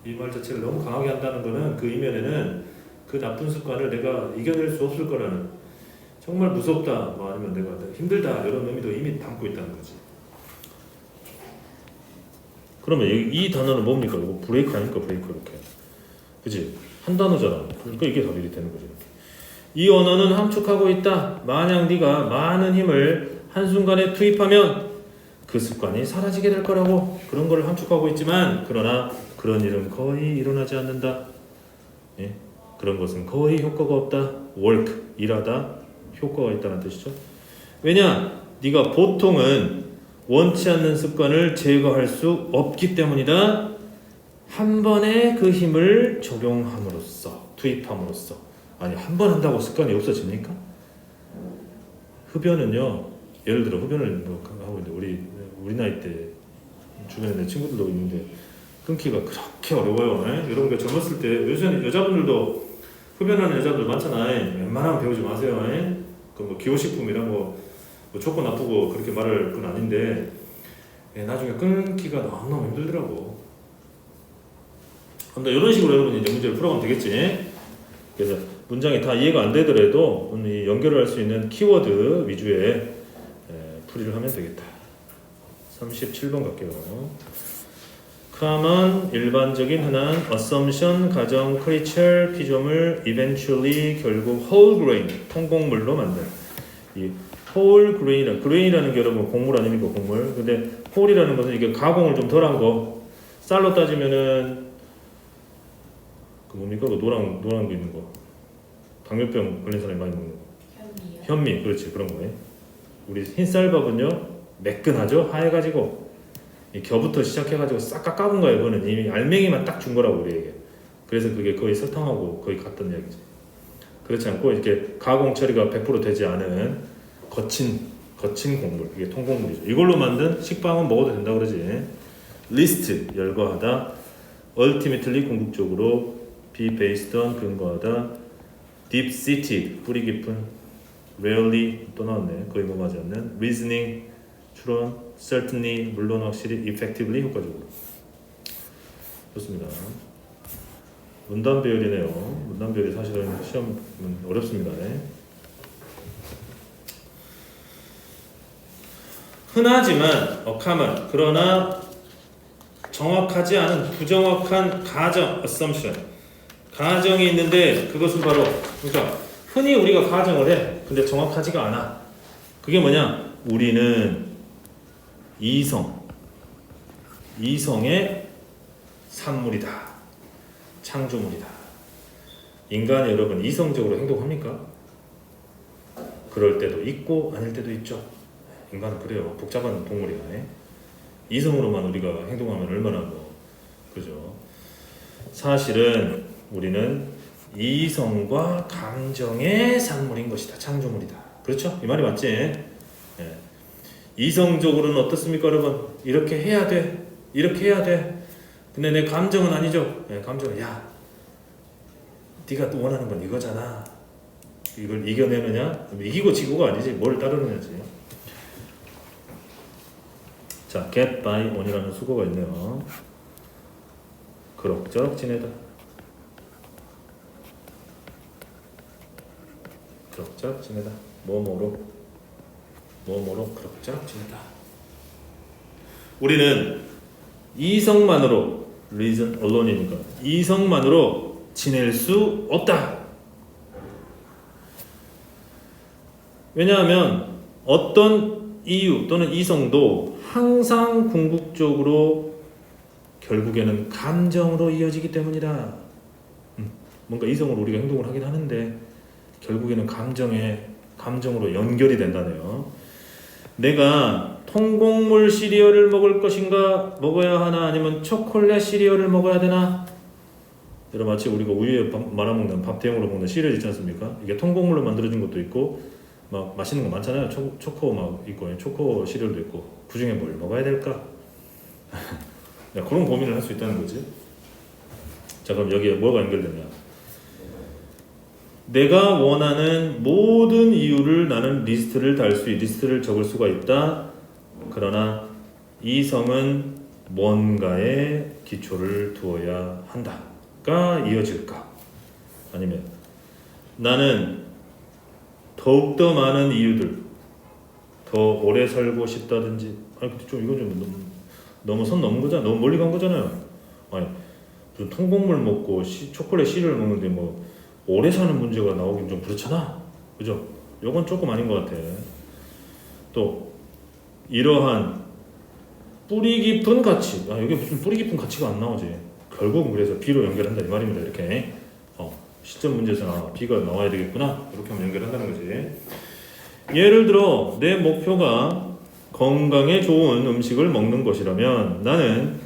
이 말 자체를 너무 강하게 한다는 것은 그 이면에는 그 나쁜 습관을 내가 이겨낼 수 없을 거라는, 정말 무섭다, 뭐 아니면 내가 힘들다 이런 의미도 이미 담고 있다는 거지. 그러면 이 단어는 뭡니까? 이거 브레이크 아닙니까? 브레이크 이렇게. 그지? 한 단어잖아. 그러니까 이게 답이 되는 거지. 이 언어는 함축하고 있다. 만약 네가 많은 힘을 한순간에 투입하면 그 습관이 사라지게 될 거라고, 그런 걸 함축하고 있지만, 그러나 그런 일은 거의 일어나지 않는다. 예? 그런 것은 거의 효과가 없다. work, 일하다, 효과가 있다는 뜻이죠. 왜냐? 네가 보통은 원치 않는 습관을 제거할 수 없기 때문이다. 한 번에 그 힘을 적용함으로써, 투입함으로써. 아니, 한 번 한다고 습관이 없어집니까? 흡연은요, 예를 들어 흡연을 뭐 하고 있는데 우리 나이 때 주변에 내 친구들도 있는데 끊기가 그렇게 어려워요. 에? 이런 거 젊었을 때 요새는 여자분들도 흡연하는 여자분들 많잖아. 웬만하면 배우지 마세요. 그 뭐 기호식품이랑 뭐 좋고 나쁘고 그렇게 말할 건 아닌데 나중에 끊기가 너무 힘들더라고. 근데 이런 식으로 여러분이 이제 문제를 풀어가면 되겠지. 그래서 문장이 다 이해가 안 되더라도 연결을 할 수 있는 키워드 위주의 풀이를 하면 되겠다. 37번 갈게요. common, 일반적인, 흔한, assumption, 가정, creature, 피조물, eventually, 결국, whole grain, 통곡물로 만든. 이 whole grain이라는 게 여러분 곡물 아닙니까? 곡물. 근데 whole이라는 것은 이게 가공을 좀 덜한 거. 쌀로 따지면은 그 뭡니까? 그 노란 거 있는 거. 당뇨병 걸린 사람이 많이 먹는 거. 현미, 그렇지, 그런 거예요. 우리 흰쌀밥은요 매끈하죠, 하얘가지고 이 겨부터 시작해가지고 싹 깎아본 거예요. 그거는 이미 알맹이만 딱 준 거라고 우리에게. 그래서 그게 거의 설탕하고 거의 같던 이야기지. 그렇지 않고 이렇게 가공 처리가 100% 되지 않은 거친 곡물, 이게 통곡물이죠. 이걸로 만든 식빵은 먹어도 된다 그러지. 리스트, 열거하다. ultimately, 궁극적으로. be based on, 근거하다. deep-seated, 뿌리 깊은. rarely, 또 나왔네, 거의 뭐하지 않는. reasoning, 추론. certainly, 물론 확실히. effectively, 효과적으로. 좋습니다. 문단 배열이네요. 문단 배열이 사실은 시험은 어렵습니다. 흔하지만 common, 그러나 정확하지 않은 부정확한 가정 assumption, 가정이 있는데 그것은 바로, 그러니까 흔히 우리가 가정을 해. 근데 정확하지가 않아. 그게 뭐냐? 우리는 이성의 산물이다. 창조물이다. 인간이 여러분 이성적으로 행동합니까? 그럴 때도 있고 아닐 때도 있죠. 인간은 그래요. 복잡한 동물이야. 이성으로만 우리가 행동하면 얼마나 그죠? 사실은 우리는 이성과 감정의 산물인 것이다. 창조물이다. 그렇죠? 이 말이 맞지? 예. 이성적으로는 어떻습니까, 여러분? 이렇게 해야 돼. 이렇게 해야 돼. 근데 내 감정은 아니죠. 예, 감정은 야, 네가 또 원하는 건 이거잖아. 이걸 이겨내느냐? 이기고 지고가 아니지. 뭘 따르느냐지. 자, get by on이라는 수거가 있네요. 그럭저럭 지내다. 그럭저럭 지내다. 뭐뭐로 그럭저럭 지내다. 우리는 이성만으로 reason alone이니까 이성만으로 지낼 수 없다. 왜냐하면 어떤 이유 또는 이성도 항상 궁극적으로 결국에는 감정으로 이어지기 때문이다. 뭔가 이성으로 우리가 행동을 하긴 하는데 결국에는 감정으로 연결이 된다네요. 내가 통곡물 시리얼을 먹을 것인가 먹어야 하나 아니면 초콜릿 시리얼을 먹어야 되나? 여러분 마치 우리가 우유에 말아먹는 밥 대용으로 먹는 시리얼 있지 않습니까? 이게 통곡물로 만들어진 것도 있고 막 맛있는 거 많잖아요. 초코 막 있고 초코 시리얼도 있고 그 중에 뭘 먹어야 될까? 그런 고민을 할 수 있다는 거지. 자, 그럼 여기에 뭐가 연결되냐? 내가 원하는 모든 이유를 나는 리스트를 적을 수가 있다. 그러나 이성은 뭔가에 기초를 두어야 한다가 이어질까? 아니면 나는 더욱더 많은 이유들, 더 오래 살고 싶다든지, 아니 근데 좀 이건 좀 너무 선 넘은 거잖아. 너무 멀리 간 거잖아요. 아니 무슨 통곡물 먹고 초콜릿 시리얼 먹는데 뭐 오래 사는 문제가 나오긴 좀 그렇잖아. 그죠? 요건 조금 아닌 것 같아. 또 이러한 뿌리 깊은 가치. 여기 무슨 뿌리 깊은 가치가 안 나오지. 결국은 그래서 B로 연결한다 이 말입니다. 이렇게 시점 문제에서 B가 나와야 되겠구나. 이렇게 하면 연결한다는 거지. 예를 들어 내 목표가 건강에 좋은 음식을 먹는 것이라면 나는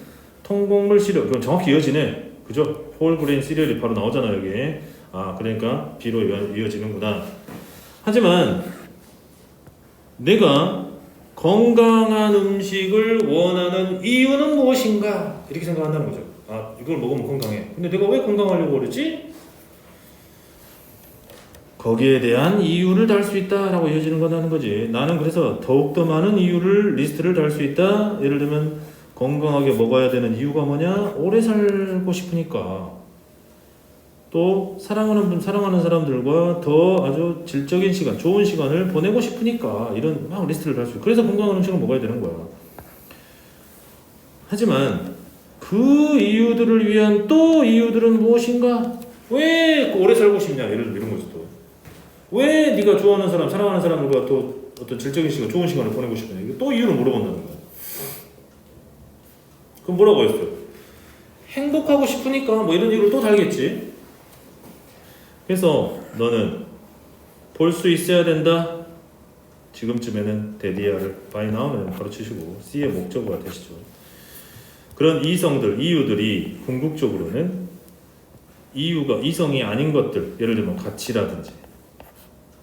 통곡물 시리얼, 그럼 정확히 이어지네. 그죠? 홀그레인 시리얼이 바로 나오잖아 여기. 그러니까 B로 이어지는구나. 하지만 내가 건강한 음식을 원하는 이유는 무엇인가? 이렇게 생각한다는 거죠. 이걸 먹으면 건강해. 근데 내가 왜 건강하려고 그러지? 거기에 대한 이유를 달 수 있다라고 이어지는 거라는 거지. 나는 그래서 더욱더 많은 리스트를 달 수 있다. 예를 들면 건강하게 먹어야 되는 이유가 뭐냐? 오래 살고 싶으니까. 또 사랑하는 사람들과 더 아주 질적인 시간, 좋은 시간을 보내고 싶으니까 이런 막 리스트를 달 수 있고 그래서 건강한 음식을 먹어야 되는 거야. 하지만 그 이유들을 위한 또 이유들은 무엇인가? 왜 오래 살고 싶냐? 이런 거지 또. 왜 네가 좋아하는 사람, 사랑하는 사람들과 또 어떤 질적인 시간, 좋은 시간을 보내고 싶냐? 이거 또 이유를 물어본다는 거야. 그럼 뭐라고 했어요? 행복하고 싶으니까 뭐 이런 이유를 또 달겠지. 그래서 너는 볼 수 있어야 된다. 지금쯤에는 데디아를 by now는 바로 치시고 C의 목적어가 되시죠. 그런 이유들이 궁극적으로는 이성이 아닌 것들, 예를 들면 가치라든지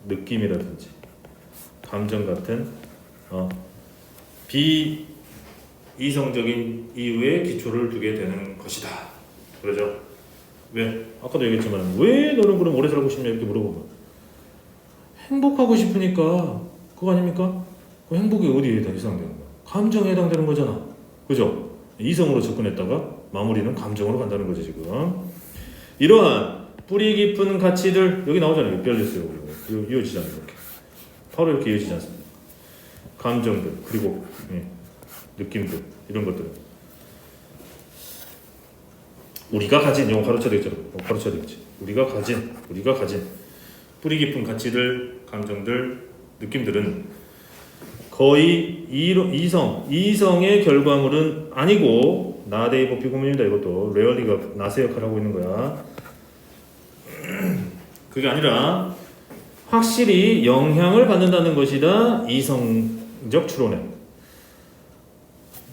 느낌이라든지 감정 같은 비이성적인 이유에 기초를 두게 되는 것이다. 그러죠? 왜? 아까도 얘기했지만 왜 너는 그럼 오래 살고 싶냐 이렇게 물어보면 행복하고 싶으니까 그거 아닙니까? 그 행복이 어디에 해당되는 거야? 감정에 해당되는 거잖아. 그죠? 이성으로 접근했다가 마무리는 감정으로 간다는 거지 지금. 이러한 뿌리 깊은 가치들 여기 나오잖아요. 뼈렸어요. 그리고 이어지잖아요. 이렇게 바로 이렇게 이어지지 않습니까? 감정들 그리고 느낌들 이런 것들은 우리가 가진, 이거 가르쳐야 되겠죠. 가르쳐야 되겠지. 우리가 가진 뿌리 깊은 가치들, 감정들, 느낌들은 거의 이성의 결과물은 아니고 not able 비구문입니다. 이것도 rarely가 not의 역할을 하고 있는 거야. 그게 아니라 확실히 영향을 받는다는 것이다. 이성적 추론에.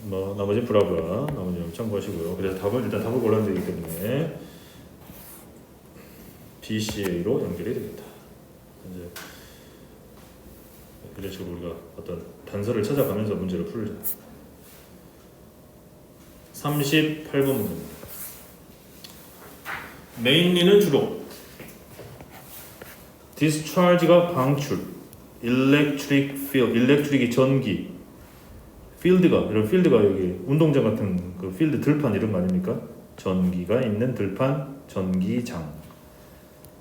뭐 나머지 브라브라 나머지 참고하시고요. 그래서 일단 답을 골라야 되기 때문에 BCA로 연결이 되겠다. 이제 이런 식으로 우리가 어떤 단서를 찾아가면서 문제를 풀자. 38번 문제입니다. mainly는 주로 discharge가 방출, electric field, electric이 전기, field가 이런 field가 여기 운동장 같은 그 field 들판 이런 거 아닙니까? 전기가 있는 들판, 전기장.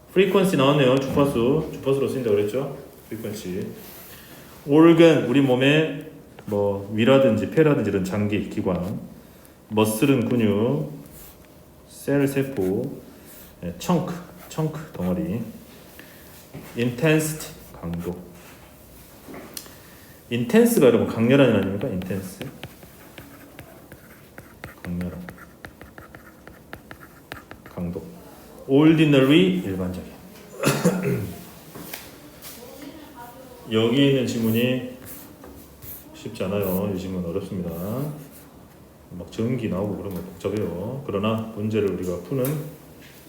frequency 나왔네요. 주파수로 쓰인다 그랬죠? frequency. organ 우리 몸에 뭐 위라든지 폐라든지 이런 장기 기관, 머슬은 근육, 셀 세포, chunk 덩어리, intensity 강도. intense가 여러분 강렬한 아닙니까? intense 강렬한 강도. ordinary 일반적인. 여기 있는 지문이 쉽지 않아요. 이 지문 어렵습니다. 막 전기 나오고 그런 거 복잡해요. 그러나 문제를 우리가 푸는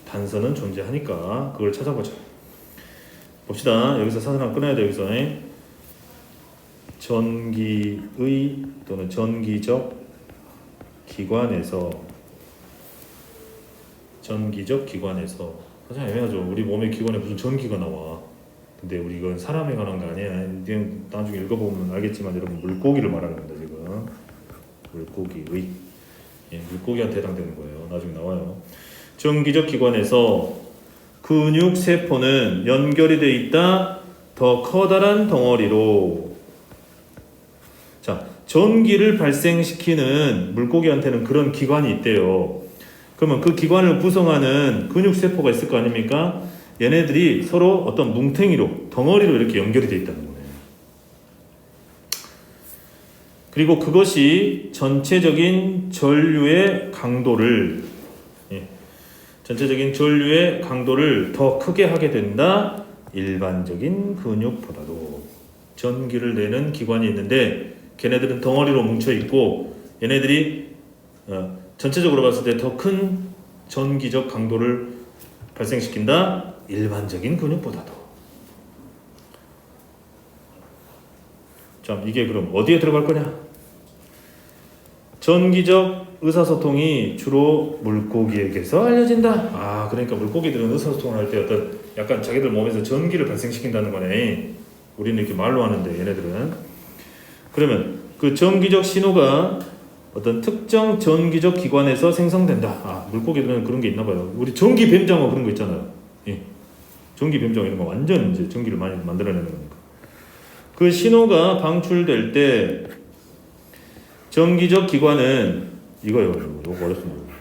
단서는 존재하니까 그걸 찾아보자. 봅시다. 여기서 사선함 끊어야 돼. 여기서 전기의 또는 전기적 기관에서 사실 애매하죠. 우리 몸의 기관에 무슨 전기가 나와. 근데 우리 이건 사람에 관한 거 아니야. 나중에 읽어보면 알겠지만 여러분 물고기를 말하는 겁니다. 지금 물고기의 물고기한테 해당되는 거예요. 나중에 나와요. 전기적 기관에서 근육 세포는 연결이 되어 있다. 더 커다란 덩어리로. 자, 전기를 발생시키는 물고기한테는 그런 기관이 있대요. 그러면 그 기관을 구성하는 근육 세포가 있을 거 아닙니까? 얘네들이 서로 어떤 뭉탱이로, 덩어리로 이렇게 연결이 되어 있다는 거예요. 그리고 그것이 전체적인 전류의 강도를 더 크게 하게 된다. 일반적인 근육보다도. 전기를 내는 기관이 있는데 걔네들은 덩어리로 뭉쳐 있고 얘네들이 전체적으로 봤을 때 더 큰 전기적 강도를 발생시킨다. 일반적인 근육보다도. 자, 이게 그럼 어디에 들어갈 거냐? 전기적 의사소통이 주로 물고기에게서 알려진다. 그러니까 물고기들은 의사소통을 할 때 어떤 약간 자기들 몸에서 전기를 발생시킨다는 거네. 우리는 이렇게 말로 하는데 얘네들은. 그러면 그 전기적 신호가 어떤 특정 전기적 기관에서 생성된다. 물고기들은 그런 게 있나 봐요. 우리 전기 뱀장어 그런 거 있잖아요. 전기 뱀장어 이런 거 완전 이제 전기를 많이 만들어내는 거니까. 그 신호가 방출될 때 전기적 기관은 이거요. 이거 어렵습니다.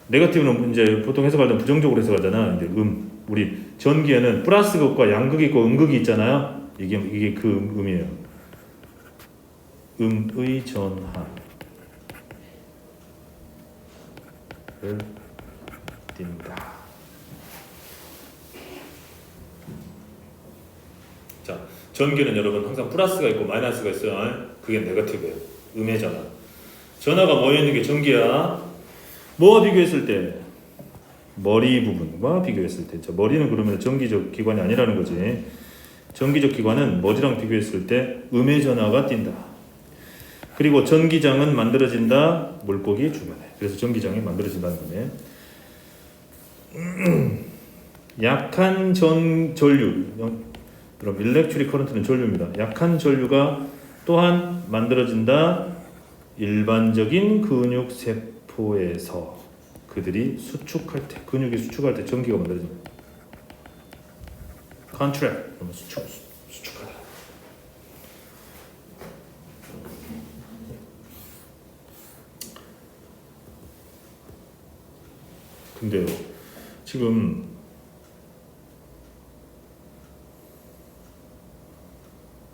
네거티브는 이제 보통 해석할 때 부정적으로 해석하잖아. 이제 우리 전기에는 플러스 극과 양극이 있고 음극이 있잖아요. 이게 그 음이에요. 음의 전하를 띈다. 자, 전기는 여러분 항상 플러스가 있고 마이너스가 있어요. 그게 네거티브예요. 음의 전하. 전하가 모여 있는 게 전기야. 뭐와 비교했을 때? 머리 부분과 비교했을 때. 자, 머리는 그러면 전기적 기관이 아니라는 거지. 전기적 기관은 머리랑 비교했을 때 음의 전하가 띈다. 그리고 전기장은 만들어진다. 물고기 주변에. 그래서 전기장이 만들어진다는 거네. 약한 전류. 그럼 일렉트릭 커런트는 전류입니다. 약한 전류가 또한 만들어진다. 일반적인 근육 세포에서 그들이 수축할 때, 근육이 수축할 때 전기가 만들어집니다. contract, 그러면 수축하다. 근데요, 지금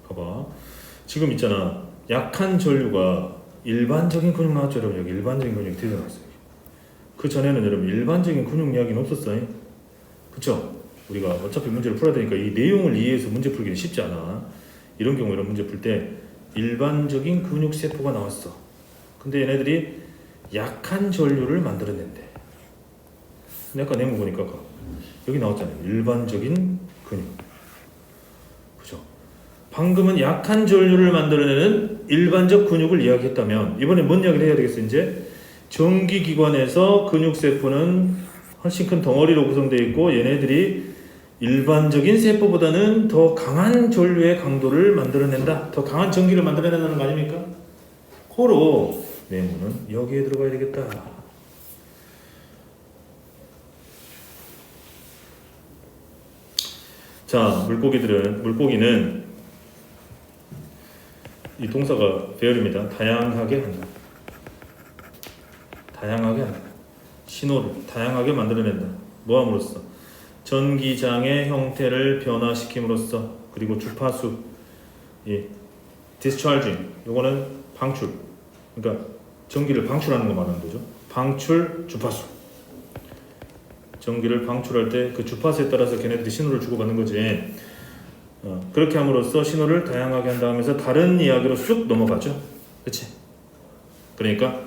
봐봐. 지금 있잖아. 약한 전류가 일반적인 근육 나왔죠 여러분. 여기 일반적인 근육이 드디어 나왔어요. 그 전에는 여러분 일반적인 근육 이야기는 없었어요. 그쵸? 우리가 어차피 문제를 풀어야 되니까 이 내용을 이해해서 문제 풀기는 쉽지 않아. 이런 경우 이런 문제 풀 때 일반적인 근육세포가 나왔어. 근데 얘네들이 약한 전류를 만들어낸대. 근데 아까 내용 보니까 여기 나왔잖아요. 일반적인 근육. 그죠? 방금은 약한 전류를 만들어내는 일반적 근육을 이야기했다면 이번에 뭔 이야기를 해야 되겠어? 이제 전기기관에서 근육세포는 훨씬 큰 덩어리로 구성되어 있고 얘네들이 일반적인 세포보다는 더 강한 전류의 강도를 만들어낸다. 더 강한 전기를 만들어낸다는 거 아닙니까? 고로 내용은 여기에 들어가야 되겠다. 자, 물고기는 이 동사가 배열입니다. 다양하게 한다. 다양하게 한다. 신호를 다양하게 만들어낸다. 뭐함으로써? 전기장의 형태를 변화시킴으로써. 그리고 주파수, 이 discharging, 요거는 방출. 그러니까 전기를 방출하는 거 말하는 거죠. 방출, 주파수. 전기를 방출할 때 그 주파수에 따라서 걔네들이 신호를 주고받는 거지. 그렇게 함으로써 신호를 다양하게 한다 하면서 다른 이야기로 쑥 넘어가죠. 그치? 그러니까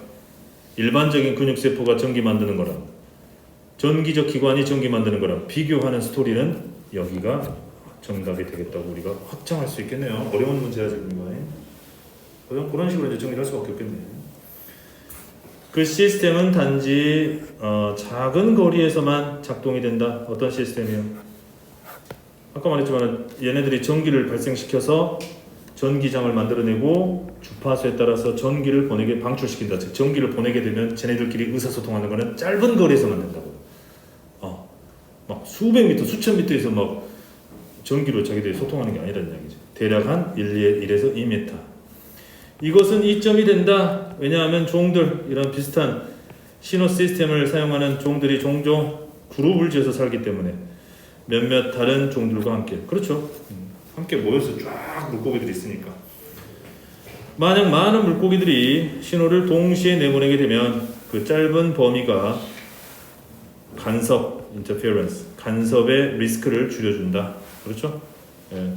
일반적인 근육세포가 전기 만드는 거랑 전기적 기관이 전기 만드는 거랑 비교하는 스토리는 여기가 정답이 되겠다고 우리가 확정할 수 있겠네요. 어려운 문제야 지금 이거. 그런 식으로 이제 정리할 수밖에 없겠네. 그 시스템은 단지 작은 거리에서만 작동이 된다. 어떤 시스템이요? 아까 말했지만 얘네들이 전기를 발생시켜서 전기장을 만들어내고 주파수에 따라서 전기를 보내게 방출시킨다. 즉 전기를 보내게 되면 쟤네들끼리 의사소통하는 거는 짧은 거리에서만 된다고. 막 수백 미터, 수천 미터에서 막 전기로 자기들이 소통하는 게 아니라는 이야기죠. 대략 한 1에서 2m. 이것은 이점이 된다. 왜냐하면 종들, 이런 비슷한 신호 시스템을 사용하는 종들이 종종 그룹을 지어서 살기 때문에 몇몇 다른 종들과 함께, 그렇죠, 함께 모여서 쫙 물고기들이 있으니까. 만약 많은 물고기들이 신호를 동시에 내보내게 되면 그 짧은 범위가 간섭, interference, 간섭의 리스크를 줄여준다. 그렇죠? 예.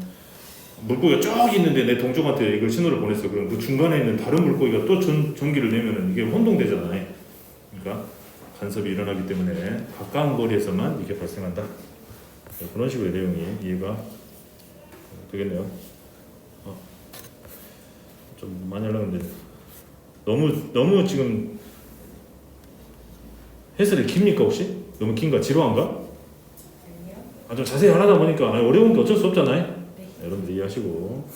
물고기가 쫙 있는데 내 동족한테 이걸 신호를 보냈어. 그럼 그 중간에 있는 다른 물고기가 또 전기를 내면은 이게 혼동되잖아요. 그러니까 간섭이 일어나기 때문에 가까운 거리에서만 이게 발생한다. 그런 식으로 내용이 이해가 되겠네요. 좀 많이 하려는데 너무 지금 해설이 깁니까 혹시? 너무 긴가? 지루한가? 좀 자세히 하다 보니까 어려운 게 어쩔 수 없잖아요. 여러분들 이해하시고.